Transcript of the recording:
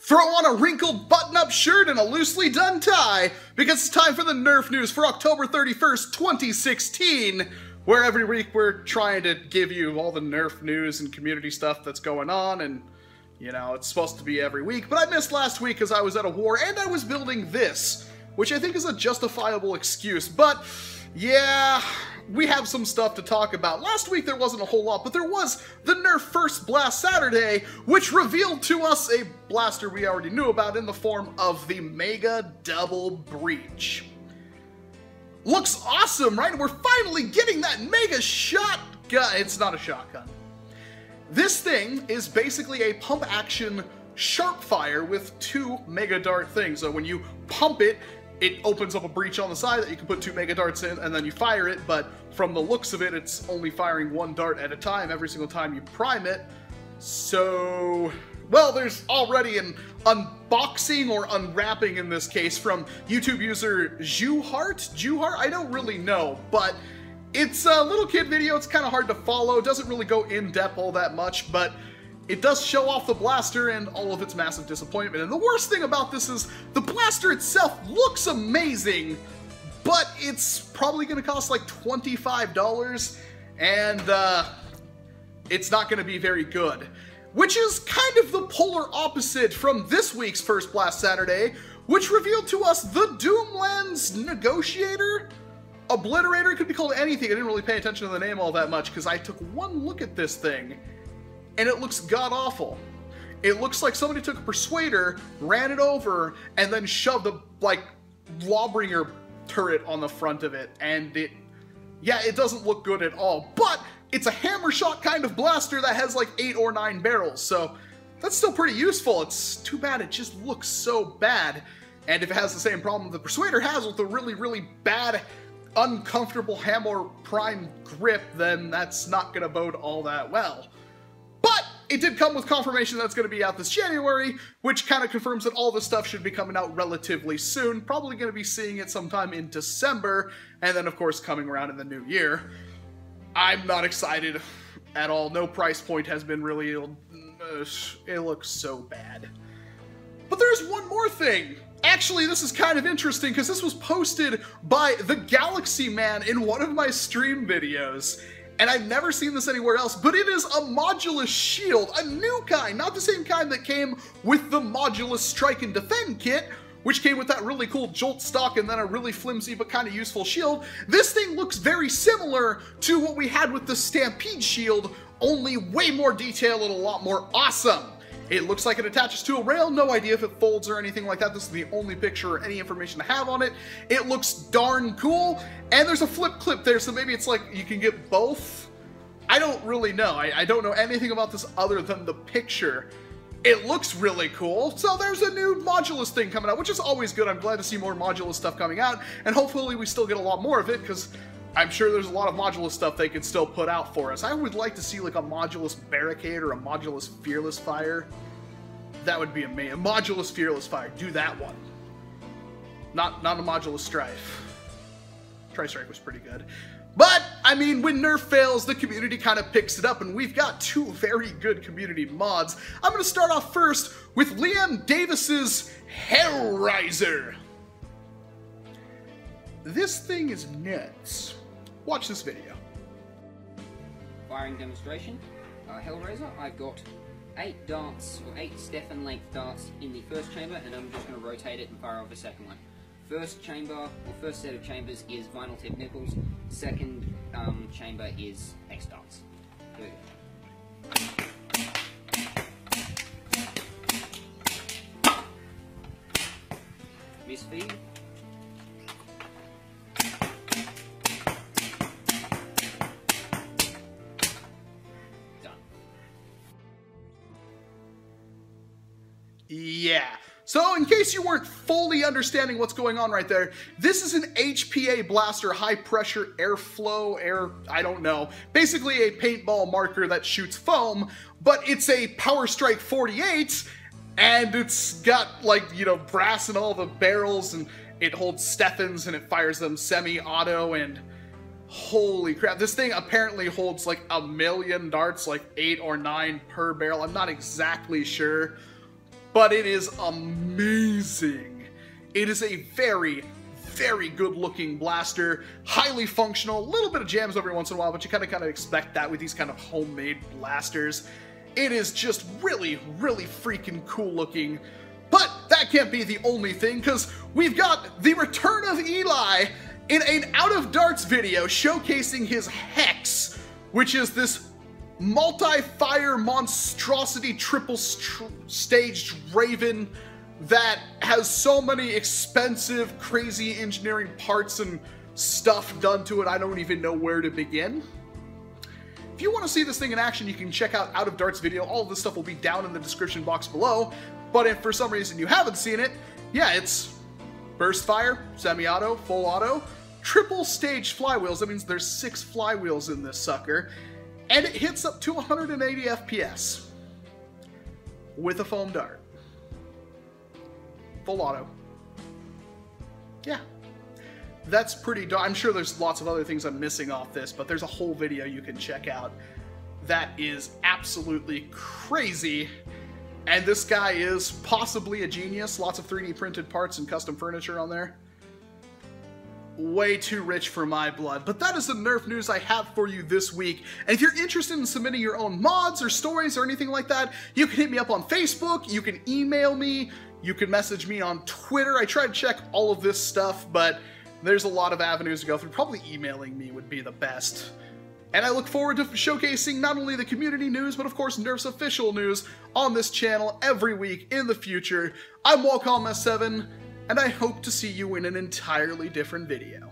Throw on a wrinkled button-up shirt and a loosely done tie, because it's time for the Nerf news for October 31st, 2016, where every week we're trying to give you all the Nerf news and community stuff that's going on, and, you know, it's supposed to be every week, but I missed last week because I was at a war and I was building this, which I think is a justifiable excuse, but, yeah, we have some stuff to talk about. Last week there wasn't a whole lot, but there was the Nerf First Blast Saturday, which revealed to us a blaster we already knew about in the form of the Mega Double Breach. Looks awesome, right? We're finally getting that Mega Shotgun. It's not a shotgun. This thing is basically a pump-action sharp fire with two Mega Dart things. So when you pump it, it opens up a breach on the side that you can put two Mega Darts in, and then you fire it, but from the looks of it, it's only firing one dart at a time every single time you prime it. So, well, there's already an unboxing or unwrapping in this case from YouTube user Juhart? I don't really know, but it's a little kid video. It's kind of hard to follow. It doesn't really go in depth all that much, but it does show off the blaster and all of its massive disappointment. And the worst thing about this is the blaster itself looks amazing, but it's probably going to cost like $25, and it's not going to be very good. Which is kind of the polar opposite from this week's First Blast Saturday, which revealed to us the Doomlands Negotiator? Obliterator? It could be called anything. I didn't really pay attention to the name all that much because I took one look at this thing, and it looks god-awful. It looks like somebody took a Persuader, ran it over, and then shoved a, like, Lawbringer turret on the front of it, and it doesn't look good at all. But it's a hammer shot kind of blaster that has like 8 or 9 barrels, so that's still pretty useful. It's too bad it just looks so bad. And if it has the same problem the Persuader has with a really, really bad, uncomfortable hammer prime grip, then that's not going to bode all that well. But it did come with confirmation that it's going to be out this January, which kind of confirms that all this stuff should be coming out relatively soon. Probably going to be seeing it sometime in December, and then of course coming around in the new year. I'm not excited at all. No price point has been revealed. It looks so bad. But there's one more thing. Actually, this is kind of interesting because this was posted by the Galaxy Man in one of my stream videos. And I've never seen this anywhere else, but it is a Modulus Shield, a new kind, not the same kind that came with the Modulus Strike and Defend kit, which came with that really cool jolt stock and then a really flimsy but kind of useful shield. This thing looks very similar to what we had with the Stampede Shield, only way more detail and a lot more awesome. It looks like it attaches to a rail, no idea if it folds or anything like that. This is the only picture or any information I have on it. It looks darn cool, and there's a flip clip there, so maybe it's like you can get both. I don't really know. I don't know anything about this other than the picture. It looks really cool, so there's a new Modulus thing coming out, which is always good. I'm glad to see more Modulus stuff coming out, and hopefully we still get a lot more of it, because I'm sure there's a lot of Modulus stuff they could still put out for us. I would like to see like a Modulus Barricade or a Modulus Fearless Fire. That would be amazing. Modulus Fearless Fire, do that one. Not a Modulus Strife. Tri-Strike was pretty good. But, I mean, when Nerf fails, the community kind of picks it up, and we've got two very good community mods. I'm going to start off first with Liam Davis's Hellraiser. This thing is nuts. Watch this video. Firing demonstration, Hellraiser. I've got 8 darts, or 8 Stefan length darts in the first chamber, and I'm just going to rotate it and fire off the second one. First chamber, or first set of chambers is vinyl tip nipples. Second chamber is X darts. Here we go. Misfeed. Done. Yeah. So, in case you weren't fully understanding what's going on right there, this is an HPA blaster, high pressure airflow, I don't know. Basically a paintball marker that shoots foam, but it's a Power Strike 48, and it's got, like, you know, brass in all the barrels, and it holds Stefans, and it fires them semi-auto, and holy crap. This thing apparently holds, like, 1,000,000 darts, like 8 or 9 per barrel. I'm not exactly sure. but it is amazing. It is a very, very good-looking blaster, highly functional, a little bit of jams every once in a while, but you kind of expect that with these kind of homemade blasters. It is just really, really freaking cool-looking. But that can't be the only thing, because we've got the return of Eli in an Out of Darts video showcasing his Hex, which is this multi-fire monstrosity triple-staged Raven that has so many expensive, crazy engineering parts and stuff done to it, I don't even know where to begin. If you want to see this thing in action, you can check out Out of Darts video. All of this stuff will be down in the description box below. But if for some reason you haven't seen it, yeah, it's burst fire, semi-auto, full auto, triple stage flywheels. That means there's 6 flywheels in this sucker. And it hits up to 180 FPS with a foam dart. Full auto. Yeah. That's pretty I'm sure there's lots of other things I'm missing off this, but there's a whole video you can check out that is absolutely crazy. And this guy is possibly a genius. Lots of 3D printed parts and custom furniture on there. Way too rich for my blood. But that is the Nerf news I have for you this week. And if you're interested in submitting your own mods or stories or anything like that, you can hit me up on Facebook, you can email me, you can message me on Twitter. I try to check all of this stuff, but there's a lot of avenues to go through. Probably emailing me would be the best. And I look forward to showcasing not only the community news, but of course Nerf's official news on this channel every week in the future. I'm Walcom S7, and I hope to see you in an entirely different video.